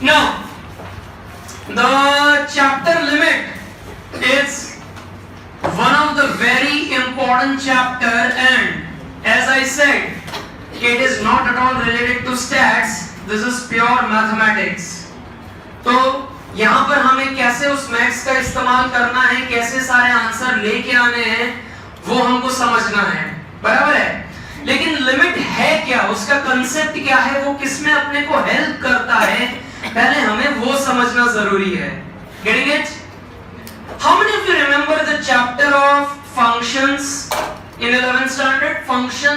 Now, the chapter limit is one of the very important chapter, and as I said, it is not at all related to stats. This is pure mathematics. तो यहाँ पर हमें कैसे उस maths का इस्तेमाल करना है, कैसे सारे आंसर लेके आने हैं, वो हमको समझना है, बराबर है। लेकिन लिमिट है क्या, उसका कंसेप्ट क्या है, वो किसमें अपने को हेल्प करता है, पहले हमें वो समझना जरूरी है। Getting it? How many of you remember the chapter of functions in 11th standard? Function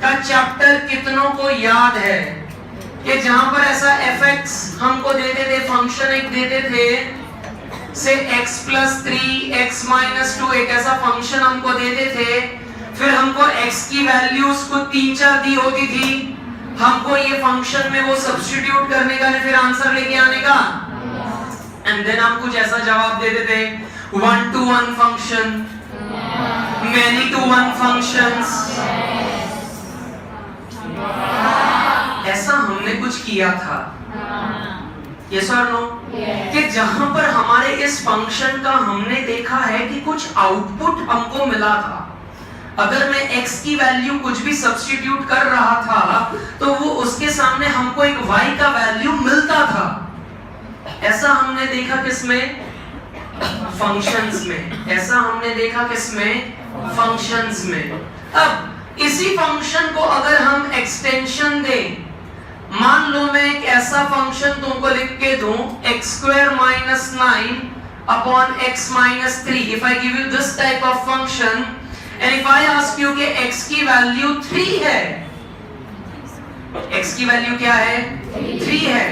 का चैप्टर कितनों को याद है कि जहां पर ऐसा fx हमको देते थे, फंक्शन एक देते थे से x plus 3 x minus 2 एक ऐसा फंक्शन हमको देते थे, फिर हमको x की वैल्यूज को 3-4 दी होती थी, हमको ये फंक्शन में वो सब्स्टिट्यूट करने का, फिर आंसर लेके आने का, एंड देन हम कुछ ऐसा जवाब देते थे, 1-to-1 फंक्शन, many-to-1 फंक्शंस, ऐसा हमने कुछ किया था, yes or no? कि जहां पर हमारे इस फंक्शन का हमने देखा है कि कुछ आउटपुट हमको मिला था, अगर मैं x की वैल्यू कुछ भी सब्स्टिट्यूट कर रहा था तो वो उसके सामने हमको एक y का वैल्यू मिलता था। ऐसा हमने देखा किसमें? फंक्शंस में। ऐसा हमने देखा किसमें? फंक्शंस में। अब इसी फंक्शन को अगर हम एक्सटेंशन दें, मान लो मैं एक ऐसा फंक्शन तुमको लिख के दूं x² - 9 upon x - 3, if I give you this type of function and if I ask you कि x की वैल्यू 3 है, x की वैल्यू क्या है? 3 है।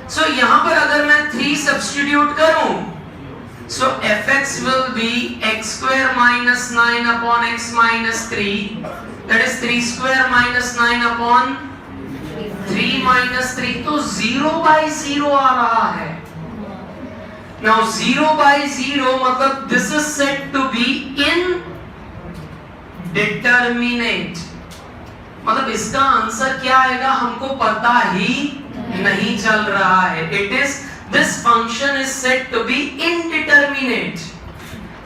So यहाँ पर अगर मैं 3 सब्स्टिट्यूट करूं, so fx will be x² - 9 upon x - 3, that is 3² - 9 upon 3 - 3, तो 0/0 आ रहा है। Now 0/0 मतलब this is said to be indeterminate, मतलब इसका आंसर क्या आएगा हमको पता ही नहीं चल रहा है। It is, this function is said to be indeterminate.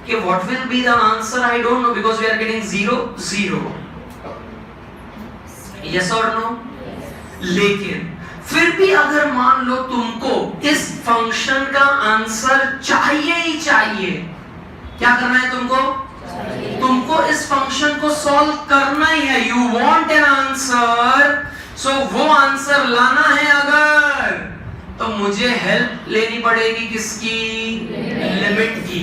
कि what will be the answer I don't know because we are getting 0/0. Yes or no? लेकिन फिर भी अगर मान लो तुमको इस फंक्शन का आंसर चाहिए ही चाहिए, क्या करना है तुमको? तुमको इस फंक्शन को सॉल्व करना ही है। यू वांट एन आंसर, सो वो आंसर लाना है अगर, तो मुझे हेल्प लेनी पड़ेगी किसकी? लिमिट की।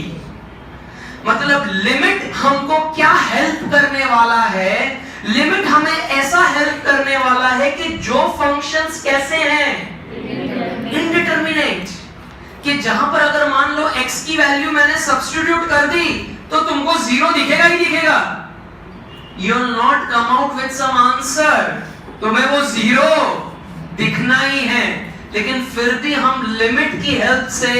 मतलब लिमिट हमको क्या हेल्प करने वाला है? लिमिट हमें ऐसा हेल्प करने वाला है कि जो फंक्शंस कैसे हैं? इनडिटरमिनेट। कि जहां पर अगर मान लो x की वैल्यू मैंने सब्स्टिट्यूट कर दी तो तुमको 0 दिखेगा ही दिखेगा। You will not come out with some answer, तुम्हें वो 0 दिखना ही है। लेकिन फिर भी हम लिमिट की हेल्प से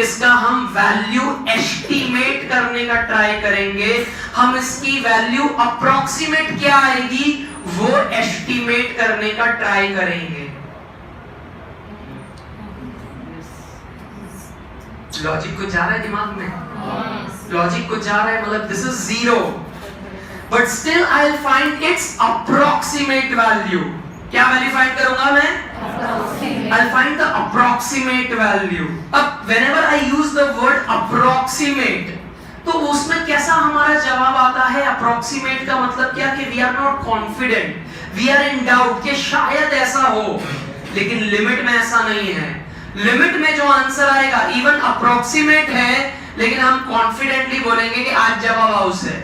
इसका हम वैल्यू एस्टिमेट करने का ट्राई करेंगे। हम इसकी वैल्यू अप्रोक्सीमेट क्या आएगी वो एस्टिमेट करने का ट्राई करेंगे। लॉजिक कुछ जा रहा है दिमाग में? लॉजिक कुछ जा रहा है, मतलब this is 0 but still I will find its approximate value. क्या वैल्यू फाइंड करूंगा मैं? I'll find the approximate value. अब whenever I use the word approximate, तो उसमें कैसा हमारा जवाब आता है? approximate का मतलब क्या? कि we are not confident, we are in doubt कि शायद ऐसा हो। लेकिन लिमिट में ऐसा नहीं है। लिमिट में जो आंसर आएगा even approximate है, लेकिन हम कॉन्फिडेंटली बोलेंगे कि आज जवाब हाउस है।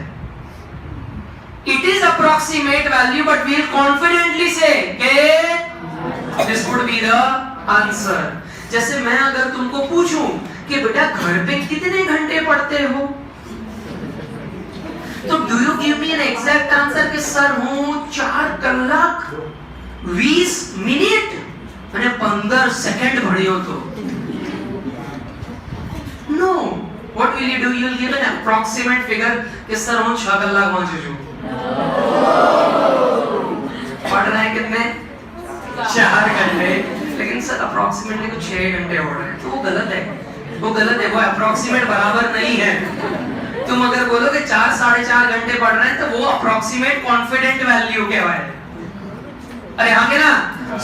It is approximate value, but we will confidently say कि this would be the answer. जैसे मैं अगर तुमको पूछूं कि बेटा घर पे कितने घंटे पढ़ते हो, तो do you give me an exact answer कि सर हूं 4 कलाक 20 मिनट मैंने 15 सेकंड पढ़ी हो तो? No. What will you do? You will give an approximate figure कि सर हूं 6 कलाक पहुंचे जो। पढ़ रहे हैं कितने? 4 घंटे। लेकिन सर अप्रोक्सीमेटली कुछ 6 घंटे हो रहे हैं, तो वो गलत है, वो गलत है, वो अप्रोक्सीमेट बराबर नहीं है। तुम अगर बोलो कि 4 साढ़े 4 घंटे पढ़ रहे हैं तो वो अप्रोक्सीमेट कॉन्फिडेंट वैल्यू કહેવાય। અરે હા કે ના?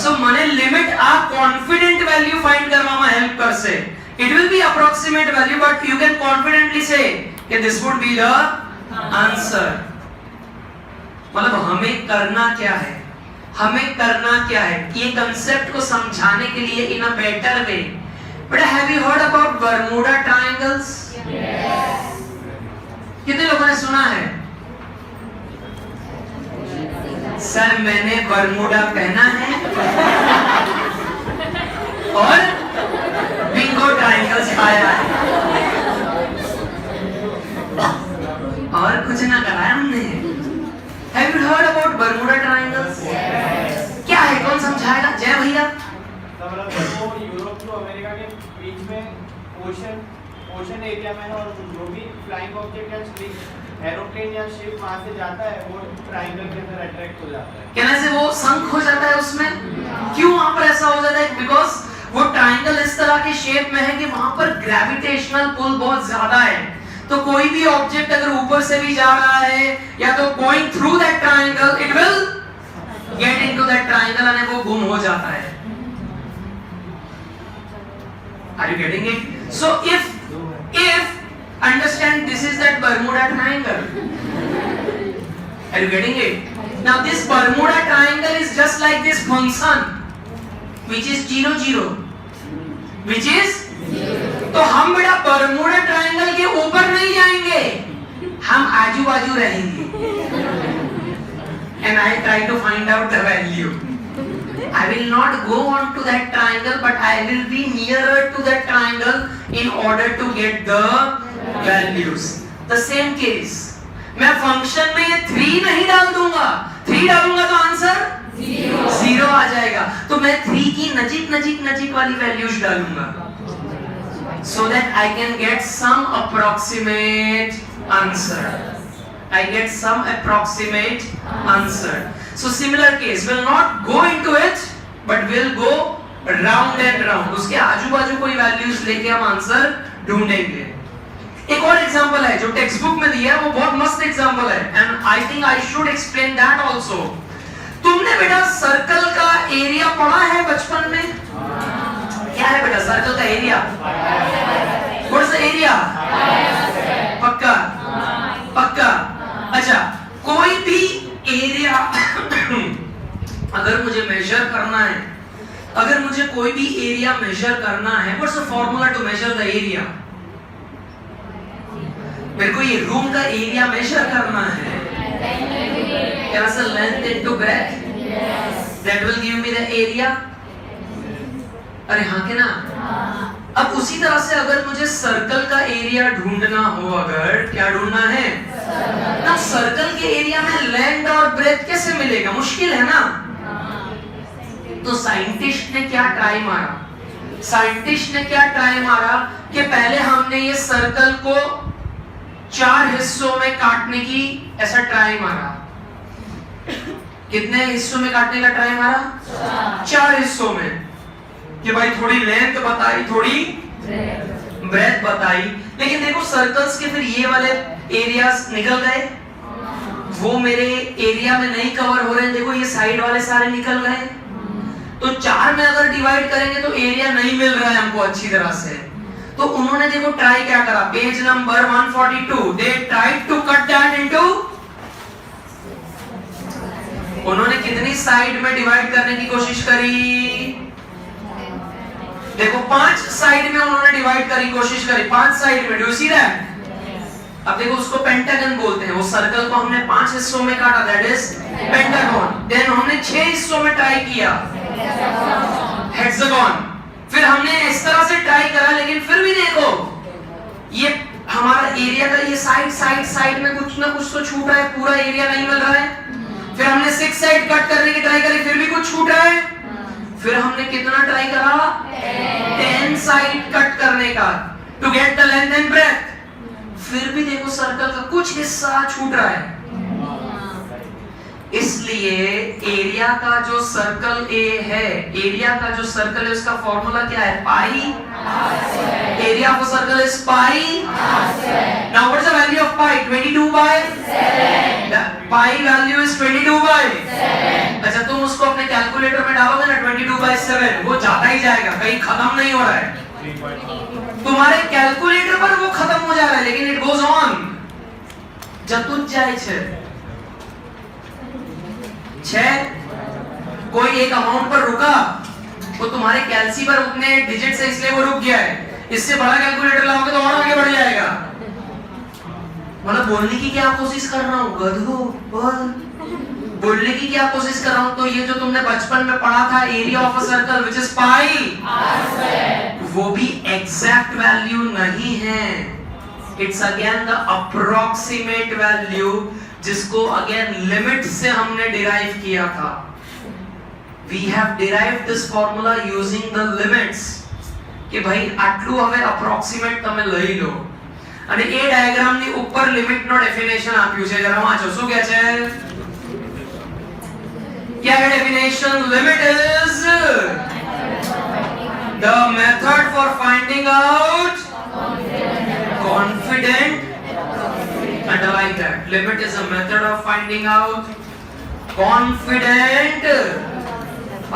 સો મને લિમિટ આ કોન્ફિડન્ટ વેલ્યુ ફાઇન્ડ કરવામાં હેલ્પ કરશે। It will be approximate value but you can confidently say कि this would be the answer। मतलब हमें करना क्या है, हमें करना क्या है, ये कंसेप्ट को समझाने के लिए in a better way. But have you heard about Bermuda triangles? Yes. कितने लोगों ने सुना है? सर मैंने बर्मुडा पहना है और बिंगो ट्रायंगल्स खाया है और कुछ ना कराया हमने। Have you heard about Bermuda Triangles? Yes. क्या है, कौन समझाएगा? जय भैया। वो यूरोप to अमेरिका के बीच में ओशन एरिया में है और जो भी फ्लाइंग ऑब्जेक्ट या स्प्रिंग एरोप्लेन या शिप वहां से जाता है वो ट्रायंगल के अंदर अट्रैक्ट हो जाता है। कहने से वो संक हो जाता है उसमें। क्यों वहां पर ऐसा हो जाता है? बिकॉज वो ट्रायंगल इस तरह के शेप में है कि वहां पर ग्रेविटेशनल पुल बहुत ज्यादा है। तो कोई भी ऑब्जेक्ट अगर ऊपर से भी जा रहा है या तो going through that triangle it will get into that triangle और वो गुम हो जाता है। Are you getting it? So if understand this is that Bermuda Triangle. Are you getting it? Now this Bermuda Triangle is just like this function which is 0 0 which is 0। तो हम बेटा Bermuda triangle के ऊपर नहीं जाएंगे, हम आजू बाजू रहेंगे। And I try to find out the value. I will not go on to that triangle but I will be nearer to that triangle in order to get the values। The same case, मैं function में ये 3 नहीं डाल दूंगा, 3 डालूंगा तो answer 0 आ जाएगा। तो मैं 3 की नजीक वाली वैल्यूज डालूंगा so that I can get some approximate answer। I get some approximate answer। So similar case, will not go into it but will go round and round। उसके आजू बाजू कोई वैल्यूज लेके हम आंसर ढूंढेंगे। एक और एग्जांपल है जो टेक्स्ट बुक में दिया है, वो बहुत मस्त एग्जांपल है and I think I should explain that also. तुमने बेटा सर्कल का एरिया पढ़ा है बचपन में? क्या है बेटा सर्कल का area? What is the area? पक्का पक्का। अच्छा, कोई भी एरिया अगर मुझे मेजर करना है, अगर मुझे कोई भी एरिया मेजर करना है, what's the formula to measure the area? मेरे को ये रूम का एरिया मेजर करना है, क्या sir length into breadth, that will give me the area. अरे हाँ के ना? अब उसी तरह से अगर मुझे सर्कल का एरिया ढूंढना हो, अगर क्या ढूंढना है ना, सर्कल के एरिया में लेंथ और ब्रेथ कैसे मिलेगा? मुश्किल है ना। तो साइंटिस्ट ने क्या ट्राई मारा? साइंटिस्ट ने क्या ट्राई मारा कि पहले हमने ये सर्कल को 4 हिस्सों में काटने की ऐसा ट्राई मारा। कितने हिस्सों में काटने का ट्राई मारा? 4 हिस्सों में। कि भाई थोड़ी लेंथ बताई, थोड़ी ब्रेथ बताई, लेकिन देखो सर्कल्स के फिर ये वाले एरियाज निकल गए, वो मेरे एरिया में नहीं कवर हो रहे हैं। देखो ये साइड वाले सारे निकल गए। तो 4 में अगर डिवाइड करेंगे तो एरिया नहीं मिल रहा है हमको अच्छी तरह से। तो उन्होंने देखो ट्राई क्या करा, page number 142 they tried to cut that into, उन्होंने कितनी साइड में डिवाइड करने की कोशिश करी? देखो 5 साइड में उन्होंने डिवाइड करी, कोशिश करी 5 साइड में। Do you see that? अब देखो उसको पेंटागन बोलते हैं। वो सर्कल को हमने 5 हिस्सों में काटा, दैट इज पेंटागन। देन हमने 6 हिस्सों में ट्राई किया, हेक्सागन। फिर हमने इस तरह से ट्राई करा, लेकिन फिर भी देखो ये हमारा एरिया का ये साइड में कुछ ना कुछ तो छूट रहा है, पूरा एरिया नहीं मिल रहा है। फिर हमने 6 साइड कट करने की ट्राई करी, फिर भी कुछ छूट रहा है। फिर हमने कितना ट्राई करा? 10 साइड कट करने का to get the length and breadth. फिर भी देखो सर्कल का कुछ हिस्सा छूट रहा है। इसलिए एरिया का जो सर्कल ए है, एरिया का जो सर्कल है उसका फॉर्मूला क्या है? Pi. Area of circle is pi. Now what is the value of pi? 22/7। Pi value is 22/7। अच्छा, तुम उसको अपने कैलकुलेटर में डालोगे ना 22/7, वो जाता ही जाएगा, कहीं खत्म नहीं हो रहा है। तुम्हारे कैलकुलेटर पर वो खत्म हो जा रहा है, लेकिन इट गोज ऑन, जतुत जाए छह। कोई एक अमाउंट पर रुका, वो तुम्हारे कैलसी पर उतने डिजिट से इसलिए वो रुक गया है। इससे बड़ा कैलकुलेटर लाओगे तो और आगे बढ़ जाएगा। मतलब बोलने की क्या कोशिश कर रहा हूँ? गधो बोलने की क्या कोशिश कर रहा हूँ? तो ये जो तुमने बचपन में पढ़ा था area of a circle which is pi, वो भी एग्जैक्ट वैल्यू नहीं है। It's again the approximate value, जिसको अगेन लिमिट से हमने डिराइव किया था। We have derived this formula using the limits કે ભાઈ આટલું હવે અપ્રોક્સિમેટ તમે લઈ લો, અને એ ડાયાગ્રામ ની ઉપર લિમિટ નો ડેફિનેશન આપ્યું છે, જરા વાંચો શું કહે છે? क्या है definition? Limit is the method for finding out confident, underline that, limit is a method of finding out confident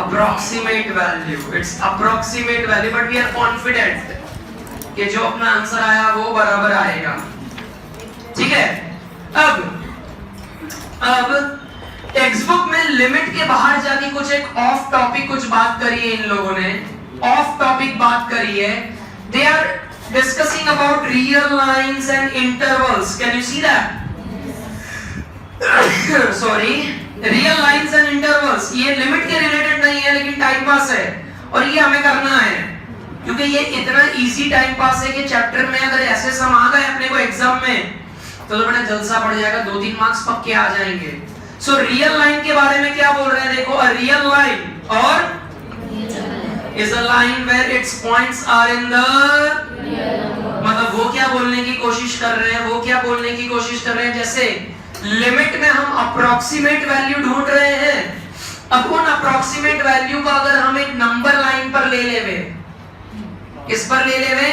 approximate value. It's approximate value but we are confident कि जो अपना आंसर आया वो बराबर आएगा। ठीक है, अब टेक्स्ट बुक में लिमिट के बाहर जाके कुछ एक ऑफ टॉपिक कुछ बात करी है, इन लोगों ने ऑफ टॉपिक बात करी है। They are discussing about real lines and intervals. Can you see that? Sorry, real lines and intervals ये लिमिट के रिलेटेड नहीं है, लेकिन टाइम पास है और ये हमें करना है, क्योंकि ये इतना इजी टाइम पास है कि चैप्टर में अगर ऐसे सम आ गए अपने को एग्जाम में तो बड़ा जलसा पड़ जाएगा, 2-3 मार्क्स पक्के आ जाएंगे। सो रियल लाइन के बारे में क्या बोल रहे हैं? देखो, a real line और is a line where its points are in the, मतलब वो क्या बोलने की कोशिश कर रहे हैं? वो क्या बोलने की कोशिश कर रहे हैं? जैसे लिमिट में हम अप्रोक्सीमेट वैल्यू ढूंढ रहे हैं, अब उन अप्रोक्सीमेट वैल्यू को अगर हम एक नंबर लाइन पर ले लेवे, किस पर ले लेवे?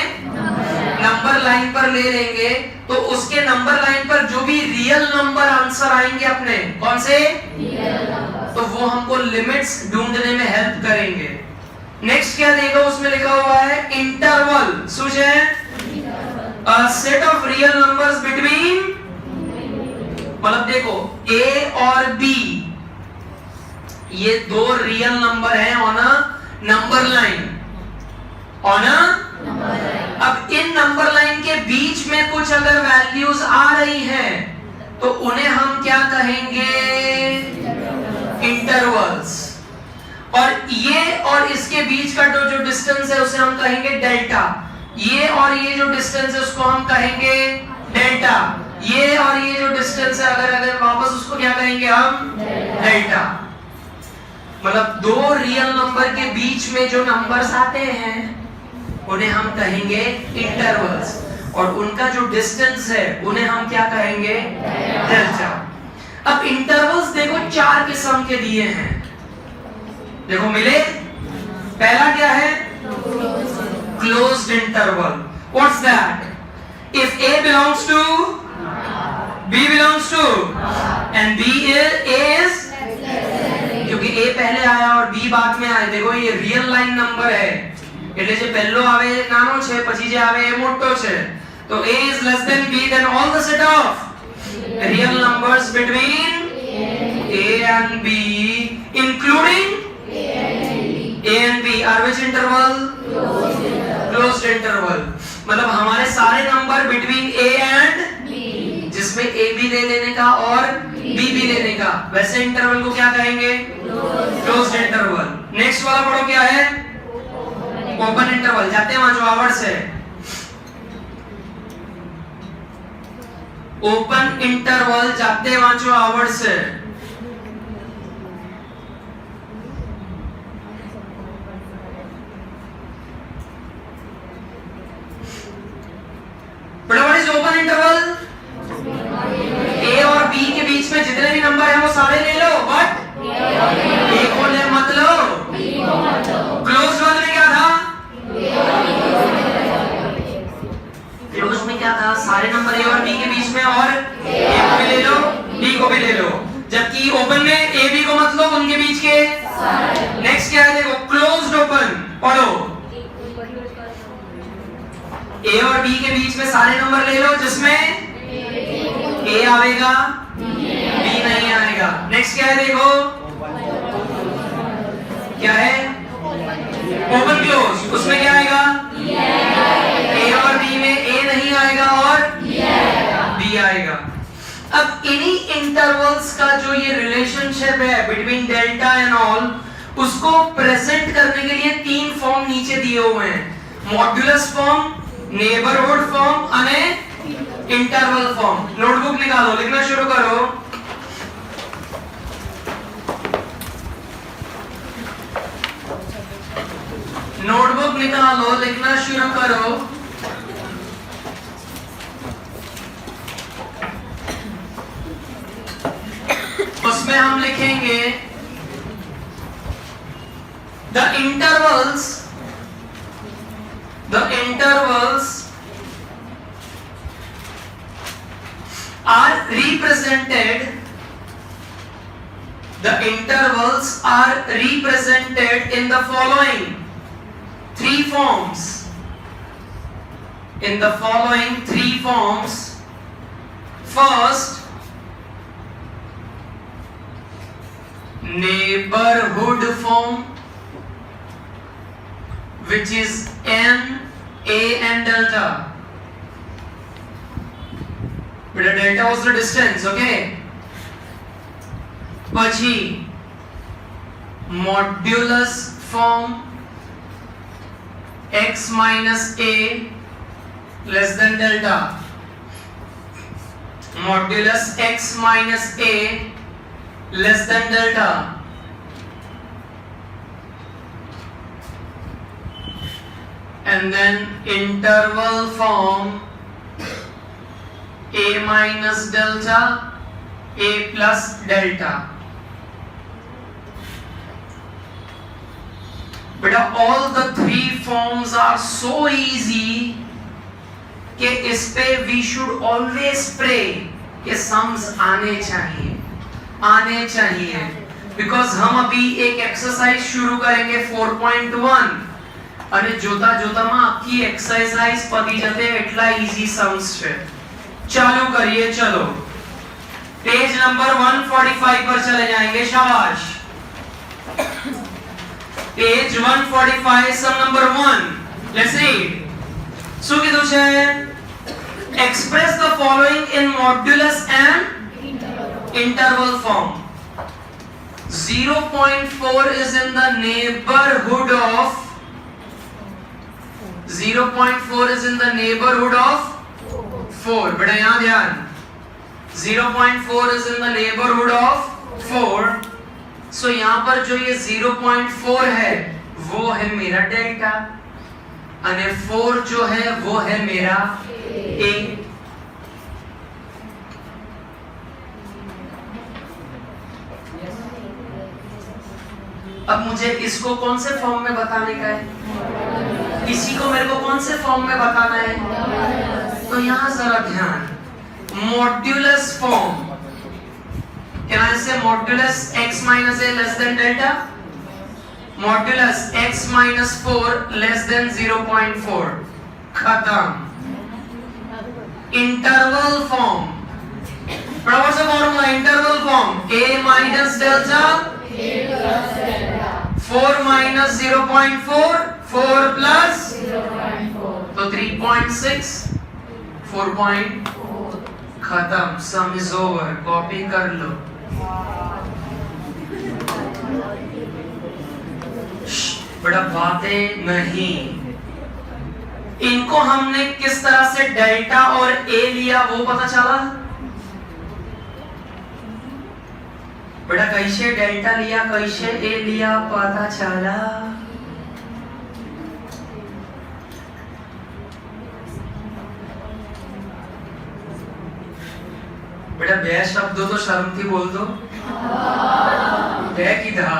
नंबर लाइन पर ले लेंगे, तो उसके नंबर लाइन पर जो भी रियल नंबर आंसर आएंगे अपने, कौन से? तो वो हमको लिमिट्स ढूंढने में हेल्प करेंगे। नेक्स्ट क्या देगा? उसमें लिखा हुआ है इंटरवल। सूझ है? A set of real numbers between, मतलब देखो A और B ये दो रियल नंबर हैं on a number line, on a, अब इन नंबर लाइन के बीच में कुछ अगर वैल्यूज आ रही हैं तो उन्हें हम क्या कहेंगे? इंटरवल्स। और ये और इसके बीच का जो डिस्टेंस है उसे हम कहेंगे डेल्टा। ये और ये जो डिस्टेंस है उसको हम कहेंगे डेल्टा। ये और ये जो डिस्टेंस है अगर वापस उसको क्या कहेंगे हम? डेल्टा। मतलब दो रियल नंबर के बीच में जो नंबर्स आते हैं उन्हें हम कहेंगे इंटरवल्स, और उनका जो डिस्टेंस है उन्हें हम क्या कहेंगे? डेल्टा। अब इंटरवल्स देखो 4 किस्म के दिए हैं, देखो मिले। पहला क्या है? Closed interval. What's that? If A belongs to B belongs to and B is, क्योंकि A पहले आया और B बाद में आया, देखो ये रियल लाइन नंबर है એટલે જે પહેલો આવે એ નાનો છે, પછી જે આવે એ મોટો છે, તો A is less than B, then all the set of real numbers between A and B including A and B are which interval? Closed interval। मतलब हमारे सारे number between A and B, जिसमें A भी ले लेने का और B भी लेने का, वैसे इंटरवल को क्या कहेंगे? Closed interval. नेक्स्ट वाला पढ़ो, क्या है? Open interval. जाते हैं वहां जो आवर्ड से, ओपन इंटरवल जाते हैं वहां जो आवर्ड से। What is open interval? A और B के बीच में जितने भी नंबर हैं वो सारे ले लो, बीच के नेक्स्ट क्या है देखो, क्लोज्ड ओपन, पढ़ो ए और बी के बीच में सारे नंबर ले लो जिसमें ए आएगा बी नहीं आएगा। नेक्स्ट क्या है देखो, क्या है ओपन क्लोज, उसमें क्या आएगा ए और बी में ए नहीं आएगा और बी आएगा। अब इन्हीं इंटरवल्स का जो ये रिलेशनशिप है बिटवीन डेल्टा एंड ऑल, उसको प्रेजेंट करने के लिए तीन फॉर्म नीचे दिए हुए हैं, मॉड्यूलस फॉर्म, नेबरहुड फॉर्म અને इंटरवल फॉर्म। नोटबुक निकालो, लिखना शुरू करो। नोटबुक निकालो, लिखना शुरू करो। उसमें हम लिखेंगे the intervals are represented in the following three forms. First, neighborhood form, which is n, a and delta. But delta was the distance, okay? Pachi modulus form, x minus a less than delta. Modulus x minus a less than delta. And then interval form, a minus delta, a plus delta. But all the three forms are so easy कि इस पे we should always pray कि sums आने चाहिए, because हम अभी एक exercise शुरू करेंगे 4.1 અને જોતા જોતામાં આખી એક્સરસાઇઝ પતી જશે એટલા ઈઝી सम्स છે। ચાલુ કરીએ, ચલો पेज नंबर 145 पर चले जाएंगे, शाबाश। Page 145 sum number 1, let's read. શું કીધું છે? express the following in modulus and interval form. 0.4 is in the neighborhood of 4, बेटा यहाँ ध्यान, 0.4 is in the neighborhood of 4, so यहाँ पर जो ये 0.4 है वो है मेरा डेल्टा और 4 जो है वो है मेरा a। अब मुझे इसको कौन से फॉर्म में बताने का है, इसी को मेरे को कौन से फॉर्म में बताना है, तो यहाँ जरा ध्यान, मॉड्यूलस फॉर्म, कैन आई से modulus x minus a less than delta, modulus x minus 4 less than 0.4, खत्म। Interval form, what is the formula, interval form a minus delta 4 minus 0.4, 4 plus 0.4, तो 3.6, 4. खत्म, सम इज ओवर, कॉपी कर लो। बड़ा बातें नहीं, इनको हमने किस तरह से डेल्टा और ए लिया वो पता चला? बेटा कैसे डेल्टा लिया कैसे ए लिया पता चला? बेटा बे शब्दों तो शर्म थी बोल दो, बे की था।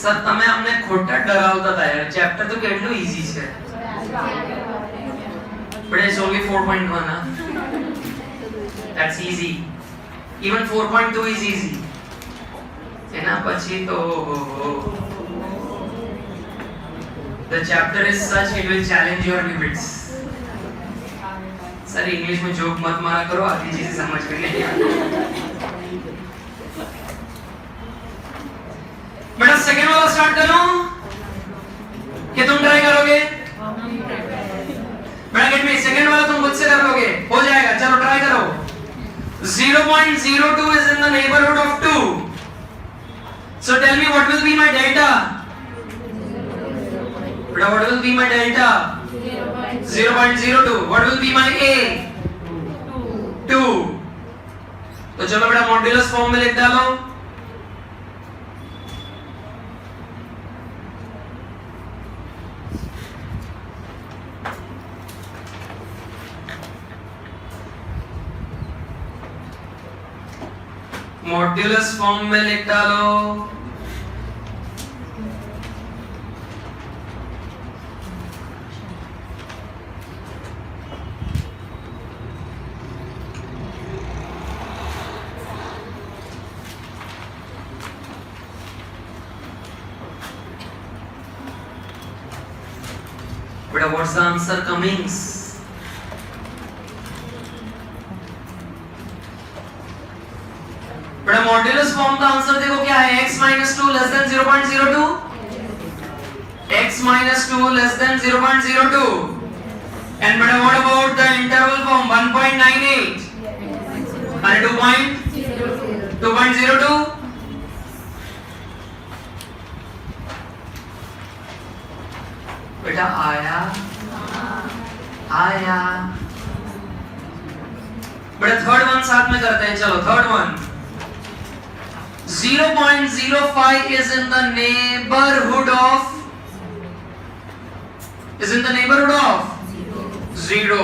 સર તમે અમને ખોટા ડરાવતા હતા યાર, ચેપ્ટર તો કેટલું ઈઝી છે। but it's only 4.1. That's easy. Even 4.2 is easy. એના પછી તો the chapter is such it will challenge your limits. Sir English में जोक मत मारा करो, आधी चीजें समझ में नहीं आती. बेटा सेकंड वाला स्टार्ट करूं कि तुम ट्राई करोगे? बेटा गेट में सेकंड वाला तुम मुझसे कर लोगे, हो जाएगा. चलो ट्राई करो. 0.02 is in the neighborhood of 2. So tell me what will be my delta? Beta, what will be my delta? 0.02. What will be my A? 2. तो चलो बेटा मॉड्यूलस फॉर्म में लिख डालो. मॉड्यूलस फॉर्म में लिख डालो. But what's the answer Cummings? बड़ा मॉड्यूलस फॉर्म का आंसर देखो क्या है. x minus 2 less than 0.02. x minus 2 less than 0.02. And but what about the interval form? 1.98 and 2.02. बेटा आया. बेटा थर्ड वन साथ में करते हैं. चलो third one. 0.05 is in the neighborhood of 0.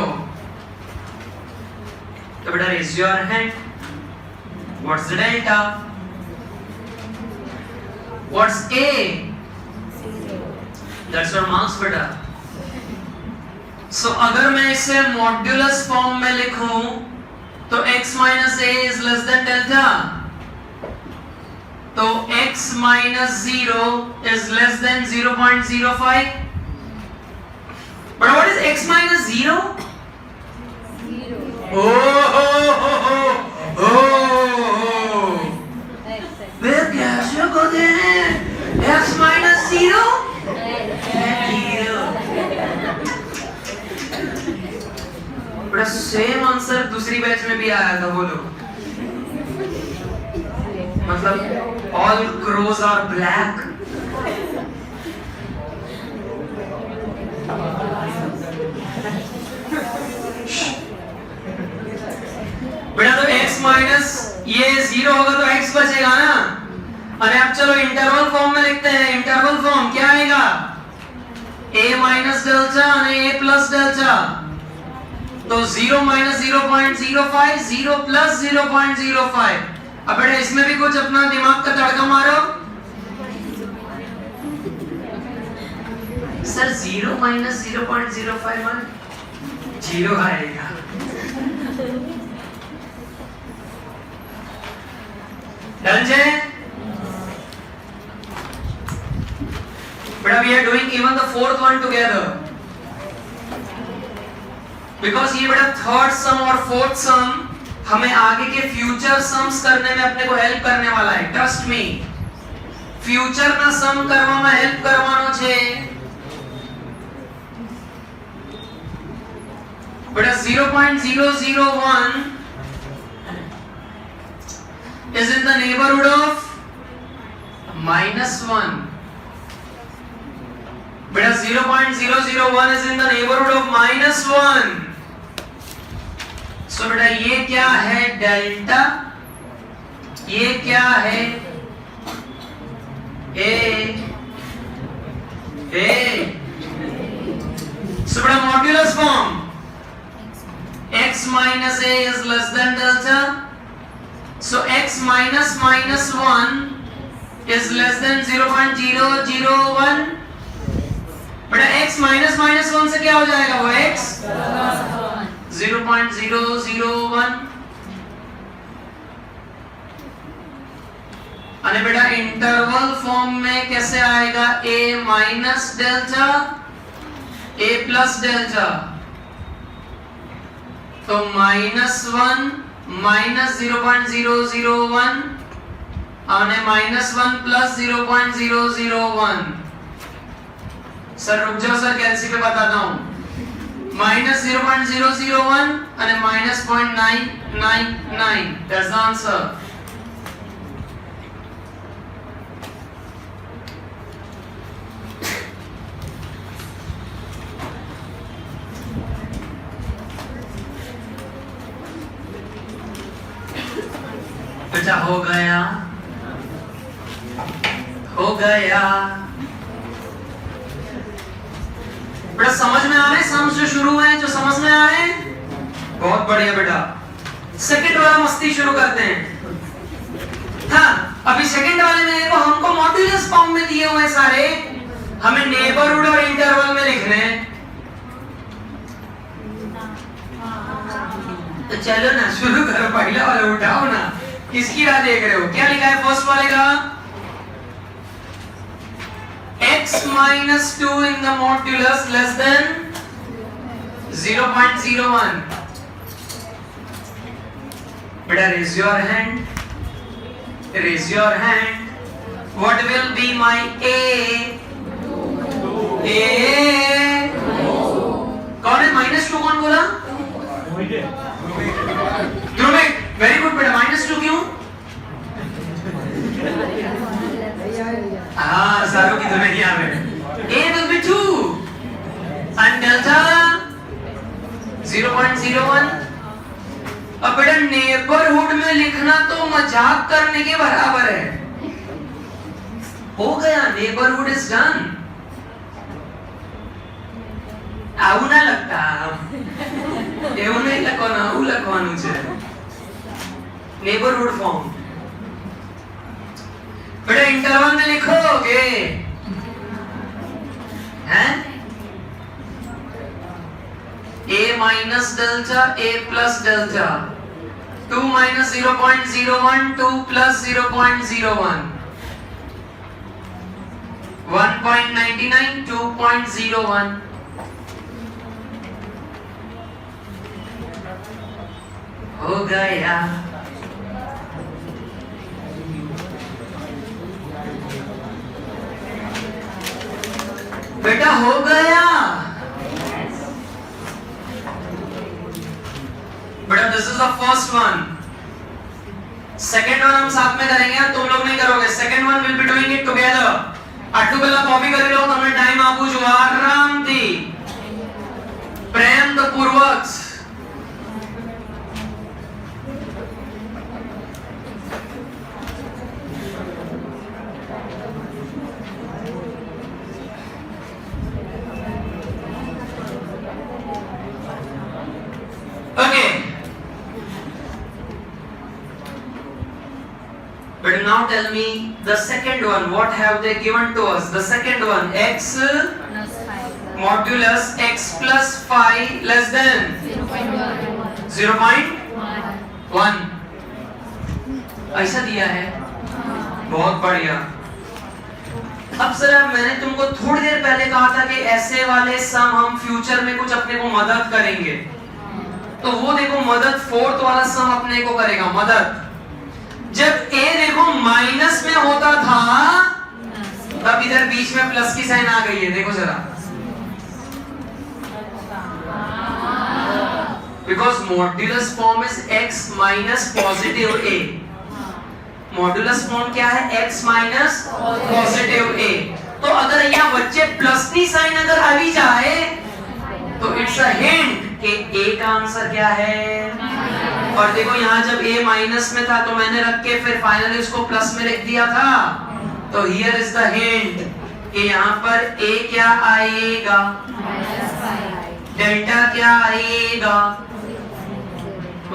तो बेटा raise your hand. What's the delta? What's A? That's your marks बेटा. So अगर मैं इसे मॉड्यूलस फॉर्म में लिखूं तो x minus A is less than delta. तो x minus 0 is less than 0.05. But what is x minus 0? 0. Oh. वे कैसे होते हैं? x minus 0? बड़ा सेम आंसर दूसरी बैच में भी आया था. बोलो मतलब all crows are black. बेटा तो x माइनस ये 0 होगा तो x बचेगा ना. अरे अब चलो इंटरवल फॉर्म में लिखते हैं. इंटरवल फॉर्म क्या आएगा? a माइनस डेल्टा और a प्लस डेल्टा. तो 0 माइनस 0.05, 0 प्लस 0.05. अब बेटा इसमें भी कुछ अपना दिमाग का तड़का मारो. सर 0 माइनस 0.05 0 आएगा. डन जे? बेटा we are doing even the fourth one together. Because ये बेटा थर्ड सम और फोर्थ सम हमें आगे के फ्यूचर सम्स करने में अपने को हेल्प करने वाला है. Trust me. फ्यूचर ना सम કરવામાં હેલ્પ કરવાનો છે. बेटा 0.001 is in the neighborhood of -1. बेटा 0.001 is in the neighborhood of -1. So बेटा ये क्या है? डेल्टा. ये क्या है? A. So बेटा modulus form x minus a is less than delta. So x minus -1 is less than 0.001. बेटा x minus -1 से क्या हो जाएगा? वो x 0.001 अरे बेटा इंटरवल फॉर्म में कैसे आएगा? a minus delta a plus delta, तो -1 माइनस 0.001 और -1 प्लस 0.001। सर रुक जाओ सर, कैलसी पे बताता हूं। -0.001 and -0.999, that's the answer. बेटा हो गया, हो गया। बेटा समझ में आ रहे हैं? सम जो शुरू है जो समझ में आ रहे हैं, बहुत बढ़िया बेटा। सेकंड वाला मस्ती शुरू करते हैं। हाँ, अभी सेकंड वाले में देखो हमको मॉड्यूलस फॉर्म में दिए हुए सारे, हमें नेबरहुड और इंटरवल में लिखने हैं। तो चलो ना शुरू करो, पहला वाला उठाओ ना। किसकी राह देख रहे हो? क्या लिखा है फर्स्ट वाले का? x minus 2 in the modulus less than 0.01. Beta, raise your hand. Raise your hand. What will be my a? A. कौन है -2? कौन बोला? ध्रुविक, वेरी गुड बेटा। -2 क्यों? हाँ, सारों की दुनिया में a will be 2 and delta 0.01। अब बेटा नेबरहुड में लिखना तो मजाक करने के बराबर है। हो गया, नेबरहुड इज डन। આવું ના લખતા, એવું નહીં લખવાનું, આવું લખવાનું છે नेबरहुड फॉर्म। बेटा इंटरवल में लिखोगे हैं a minus delta a plus delta, 2 minus 0.01 2 plus 0.01, 1.99 2.01। हो गया। बेटा हो गया। बेटा this is the first one. Second one हम साथ में करेंगे, तुम लोग नहीं करोगे। Second one will be doing it together. आटू पहला कॉपी कर लो, તમને टाइम આપું છું આરામથી, પ્રેમ પૂર્વક। Okay. But now tell me the second one. What have they given to us? The second one, x plus 5 modulus x plus 5 less than 0.1। ऐसा दिया है, बहुत बढ़िया। अब सर मैंने तुमको थोड़ी देर पहले कहा था कि ऐसे वाले सम हम फ्यूचर में कुछ अपने को मदद करेंगे, तो वो देखो मदद फोर्थ वाला सम अपने को करेगा मदद। जब a देखो माइनस में होता था तब इधर बीच में प्लस की साइन आ गई है, देखो जरा। Because modulus form is x minus positive a। Modulus form क्या है? x minus positive a। तो अगर यहाँ बच्चे प्लस की साइन अगर आ भी जाए तो इट्स अ हिंट कि a का आंसर क्या है। और देखो यहाँ जब a माइनस में था तो मैंने रख के फिर फाइनली उसको प्लस में लिख दिया था, तो हियर इज द हिंट कि यहाँ पर a क्या आएगा, डेल्टा क्या आएगा,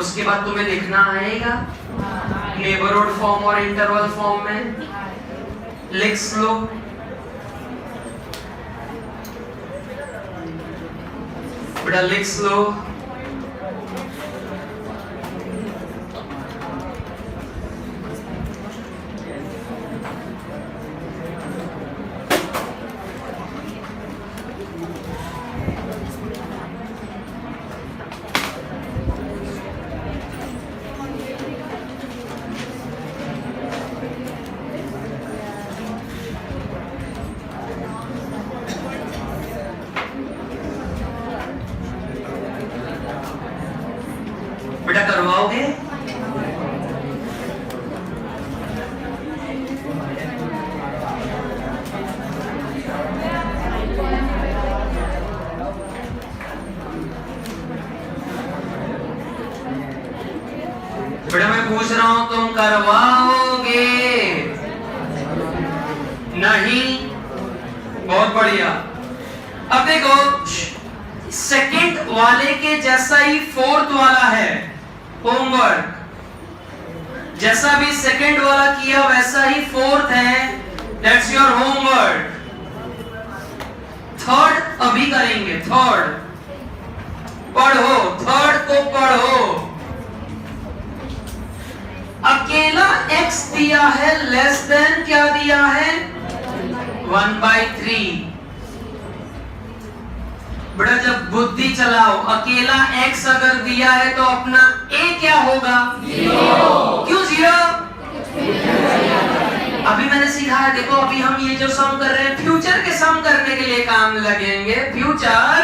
उसके बाद तुम्हें लिखना आएगा नेबरहुड फॉर्म और इंटरवल फॉर्म में। लिख लो। बेटा लिख लो। पूछ रहा हूं तुम करवाओगे? नहीं। बहुत बढ़िया। अब देखो सेकंड वाले के जैसा ही फोर्थ वाला है होमवर्क, जैसा भी सेकंड वाला किया वैसा ही फोर्थ है, दैट्स योर होमवर्क। थर्ड अभी करेंगे, थर्ड पढ़ो, थर्ड को पढ़ो। अकेला x दिया है, लेस देन क्या दिया है? 1/3। बेटा जब बुद्धि चलाओ, अकेला x अगर दिया है तो अपना a क्या होगा? 0। क्यों 0? अभी मैंने सिखाया, देखो अभी हम ये जो सम कर रहे हैं फ्यूचर के सम करने के लिए काम लगेंगे। फ्यूचर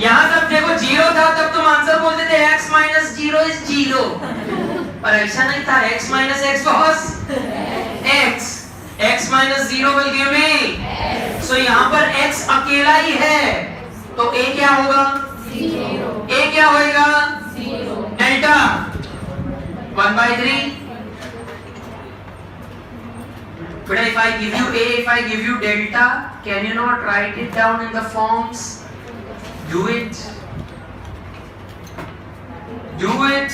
यहां तक देखो 0 था तब तुम आंसर बोलते थे x - 0 is 0, पर ऐसा नहीं था। x - x was x, x - 0 will give me, so यहाँ पर x अकेला ही है तो a क्या होगा? 0। a क्या होएगा? 0। Delta 1/3। But if I give you a, if I give you delta, can you not write it down in the forms? Do it. Do it.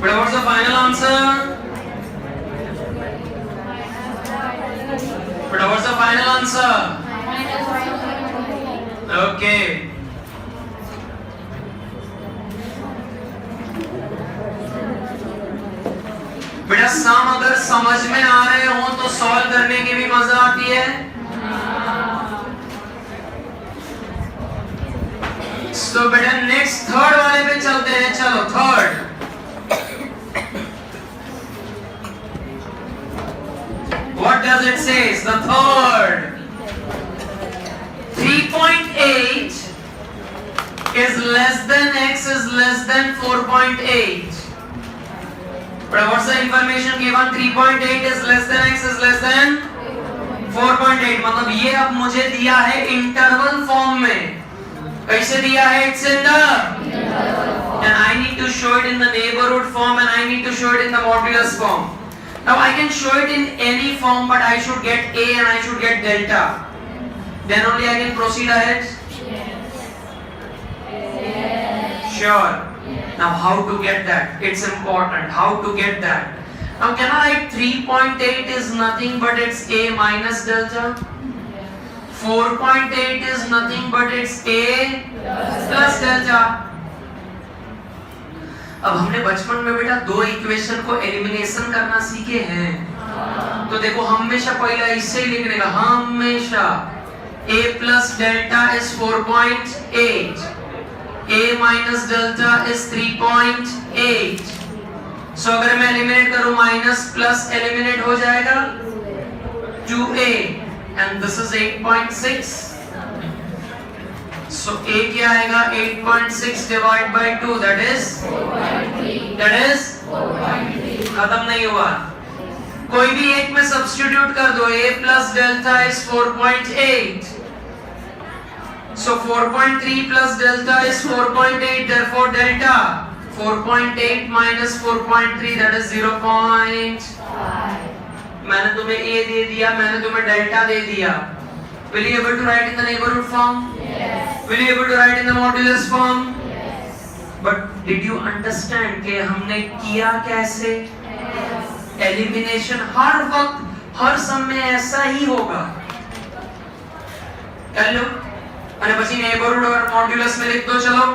But what's the final answer? But what's the final answer? Okay. बेटा सम अगर समझ में आ रहे हो तो solve करने की भी मजा आती है। तो बेटा नेक्स्ट थर्ड वाले पे चलते हैं। चलो third. What does it say? The third. 3.8 is less than x is less than 4.8. But what's the information given? 3.8 is less than x is less than 4.8. मतलब ये अब मुझे दिया है इंटरवल फॉर्म में। कैसे दिया है? It's in the and I need to show it in the neighborhood form and I need to show it in the modulus form. Now I can show it in any form, but I should get a and I should get delta. Then only I can proceed ahead. Sure. Now how to get that? It's important. How to get that? Now can I write 3.8 is nothing but it's a minus delta? 4.8 is nothing but it's a plus delta. अब हमने बचपन में बेटा दो equation को elimination करना सीखे हैं। तो देखो हमेशा पहला इससे ही लिखने का, हमेशा a plus delta is 4.8, a minus delta is 3.8. सो अगर मैं एलिमिनेट करूं माइनस प्लस एलिमिनेट हो जाएगा 2a and this is 8.6. So a क्या आएगा? 8.6 divided by 2 that is 4.3. खत्म नहीं हुआ। कोई भी एक में सब्स्टिट्यूट कर दो, a plus delta is 4.8. So 4.3 plus delta is 4.8. Therefore delta 4.8 minus 4.3 that is 0.5. मैंने तुम्हें a दे दिया, मैंने तुम्हें delta दे दिया। Will you able to write in the neighborhood form? Yes. Will you able to write in the modulus form? Yes. But did you understand कि हमने किया कैसे? Yes. Elimination हर वक्त हर समय ऐसा ही होगा। कर लो। अरे बची neighborhood और modulus में लिख दो चलो।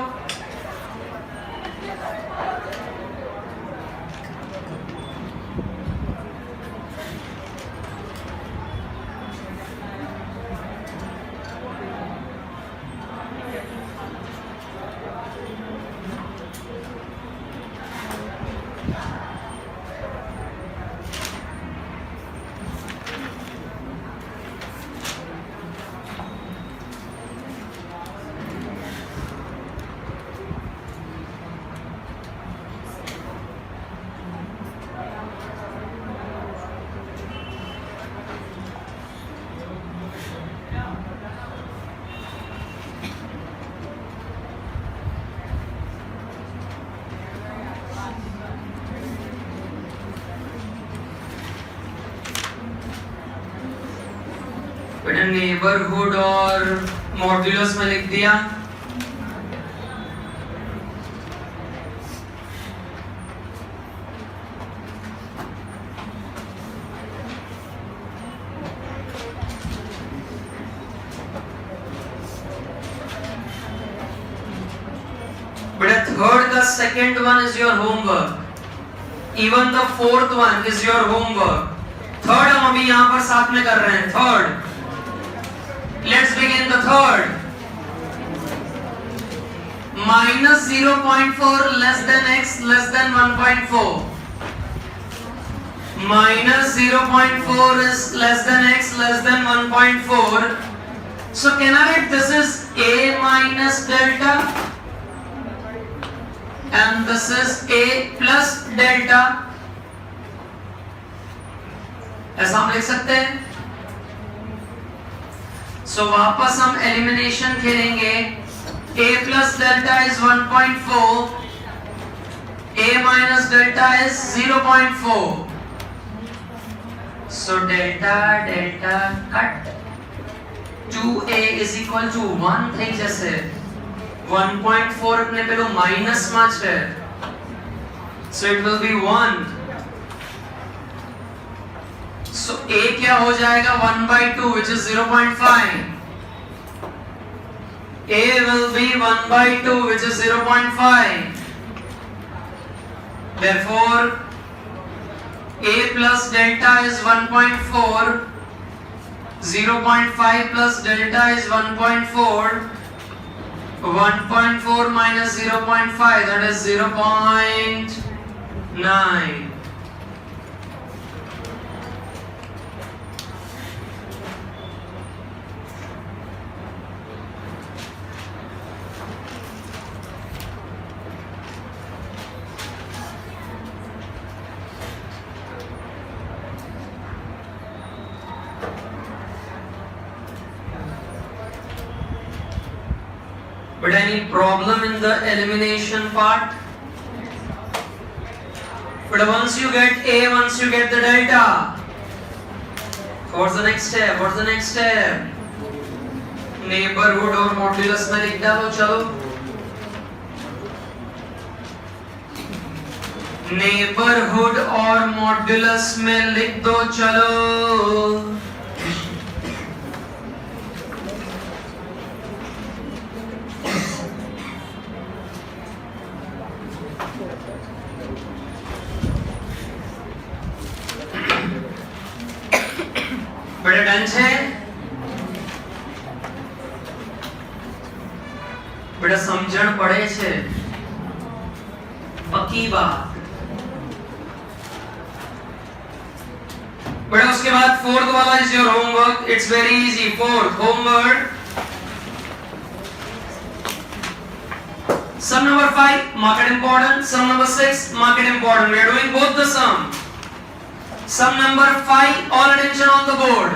बेटा नेबरहुड और मॉड्यूलस में लिख दिया। बेटा थर्ड का second one is your homework, even the fourth one is your homework. Third हम अभी यहां पर साथ में कर रहे हैं। Third, let's begin the third. Minus 0.4 less than x less than 1.4, minus 0.4 is less than x less than 1.4. So can I write this is a minus delta and this is a plus delta? ऐसा हम लिख सकते हैं। So वापस हम elimination खेलेंगे। a plus delta is 1.4, a minus delta is 0.4. So delta delta cut, 2a is equal to 1 થઈ જશે। 1.4 अपने પેલો માઈનસ માં છે, so it will be 1. So a क्या हो जाएगा 1/2 which is 0.5. a will be 1/2 which is 0.5. Therefore a plus delta is 1.4, 0.5 plus delta is 1.4, 1.4 minus 0.5 that is 0.9. But any problem in the elimination part? But once you get a, once you get the delta, what's the next step? What's the next step? Neighborhood और modulus में लिख डालो। चलो neighbourhood और modulus में लिख दो। चलो बड़े डन છે। बड़ा समझण पड़े છે, पक्की बात। बड़ा उसके बाद फोर्थ वाला is your homework. It's very easy. Fourth homework, sum number 5 mark it important, sum number 6 mark it important. We are doing both the sum. Sum number 5, all attention on the board.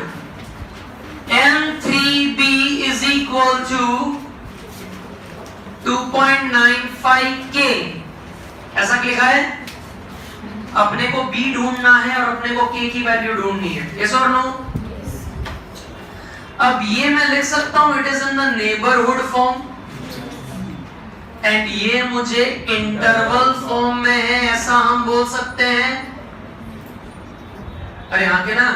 M3b is equal to 2.95k। ऐसा लिखा है। अपने को b ढूंढना है और अपने को k की वैल्यू ढूंढनी है। Yes or no? अब ये मैं लिख सकता हूं it is in the neighborhood form and ये मुझे इंटरवल फॉर्म में है, ऐसा हम बोल सकते हैं। अरे यहाँ के ना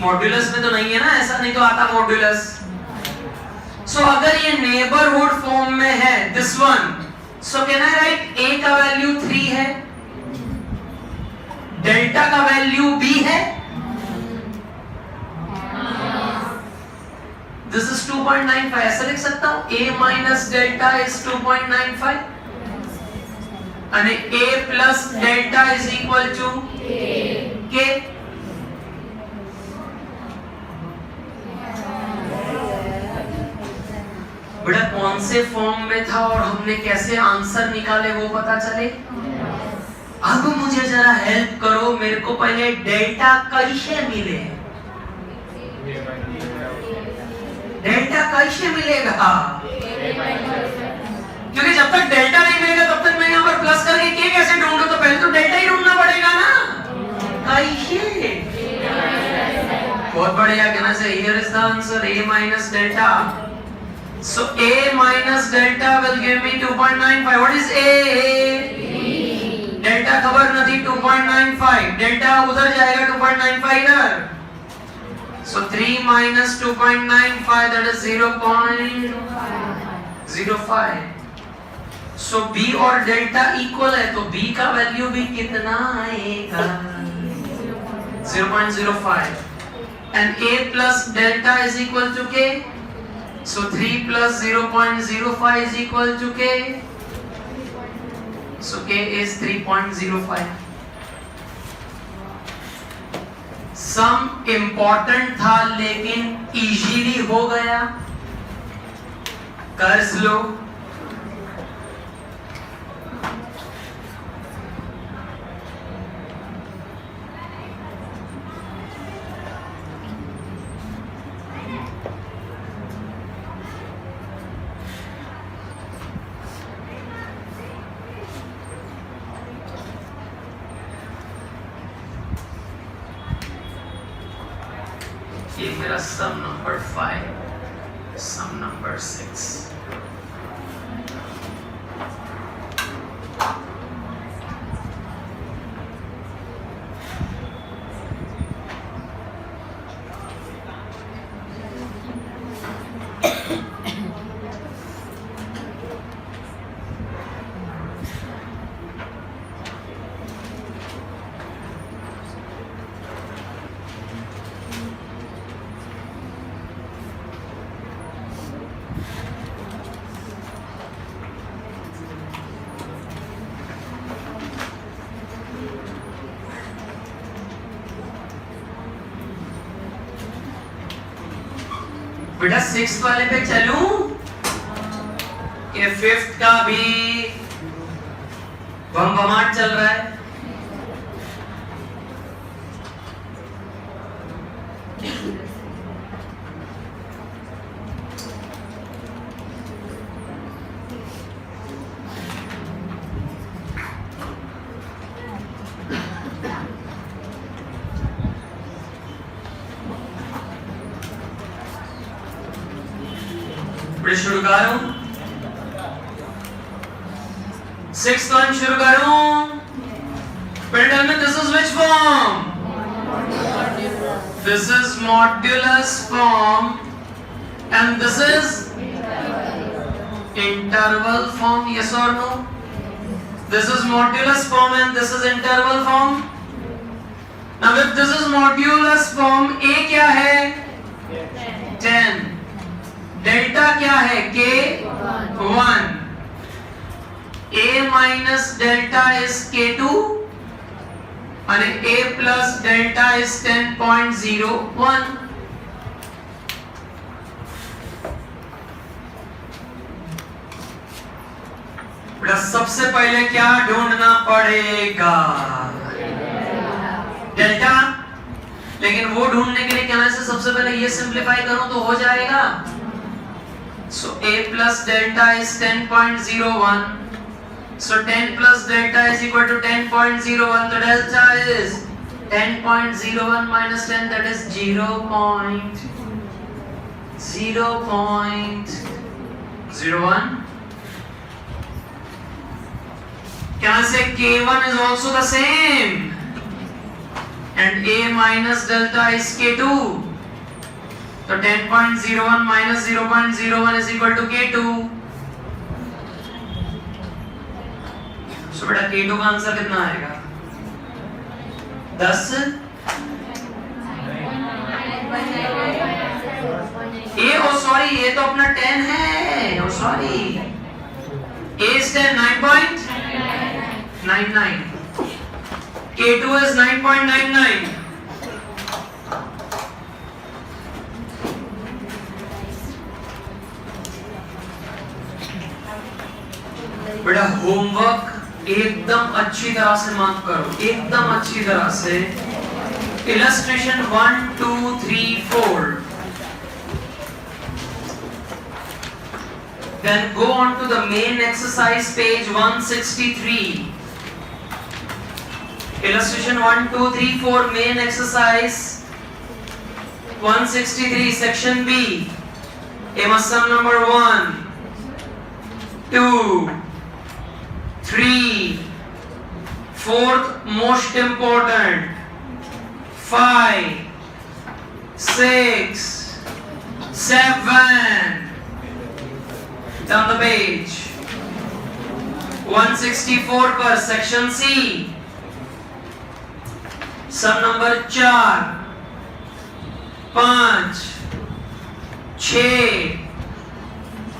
मॉड्यूलस में तो नहीं है ना, ऐसा नहीं तो आता मॉड्यूलस। सो अगर ये नेबरहुड फॉर्म में है this one, so can I right a का वैल्यू 3 है, डेल्टा का वैल्यू b है, दिस इज 2.95। ऐसा लिख सकता हूं a माइनस डेल्टा इज 2.95 અને a plus delta is equal to k। बेटा कौन से फॉर्म में था और हमने कैसे आंसर निकाले वो पता चले। अब मुझे जरा हेल्प करो, मेरे को पहले डेल्टा कैसे मिले, डेल्टा कैसे मिलेगा? क्योंकि जब तक डेल्टा नहीं मिलेगा तब तक मैं यहाँ पर प्लस करके के कैसे ढूंढूं? तो पहले तो डेल्टा ही ढूंढना पड़ेगा ना। कैसे? बहुत बढ़िया। बढ़िया, कहना से here is the answer, a minus delta. So a minus delta will give me 2.95. What is a? Delta खबर नहीं 2.95, डेल्टा उधर जाएगा 2.95 इधर. So 3 minus 2.95, that is 0.05. So b और डेल्टा इक्वल है, तो b का वैल्यू भी कितना आएगा? 0.05. And a plus delta is equal to k. So 3 plus 0.05 is equal to k. So k is 3.05. Some important था लेकिन easily हो गया. कर लो. ये मेरा सम नंबर 5, सम नंबर 6. बेटा 6th वाले पे चलूं कि 5th का भी बमबमाट चल रहा है? शुरू करूं 6th one शुरू करूं. Tell me, this is which form? This is modulus form and this is interval form. Yes or no? This is modulus form and this is interval form. Now if this is modulus form, a क्या है? 10. Delta क्या है? k 1. a minus delta is k2 and a plus delta is 10.01. सबसे पहले क्या ढूंढना पड़ेगा? Delta. लेकिन वो ढूंढने के लिए क्या है, सबसे पहले ये सिंपलीफाई करूं तो हो जाएगा. So a plus delta is 10.01. So 10 plus delta is equal to 10.01. The delta is 10.01 minus 10, that is 0.01. Can I say k1 is also the same? And a minus delta is k2. So 10.01 minus 0.01 is equal to k2. So बेटा k2 का answer कितना आएगा? 10. oh sorry, ये तो अपना 10 है. Oh sorry. a is 10, 9.99. k2 is 9.99. बेटा homework एकदम अच्छी तरह से मार्क करो, एकदम अच्छी तरह से. Illustration 1, 2, 3, 4. Then go on to the main exercise, page 163. Illustration 1, 2, 3, 4, main exercise. 163 section B. Sum number 1, 2, 3, fourth most important, 5, 6, 7. Down the page. 164 per section C. Sum number 4, 5, 6,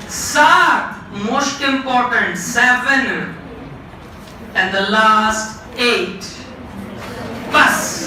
7, most important 7, and the last 8. Bas.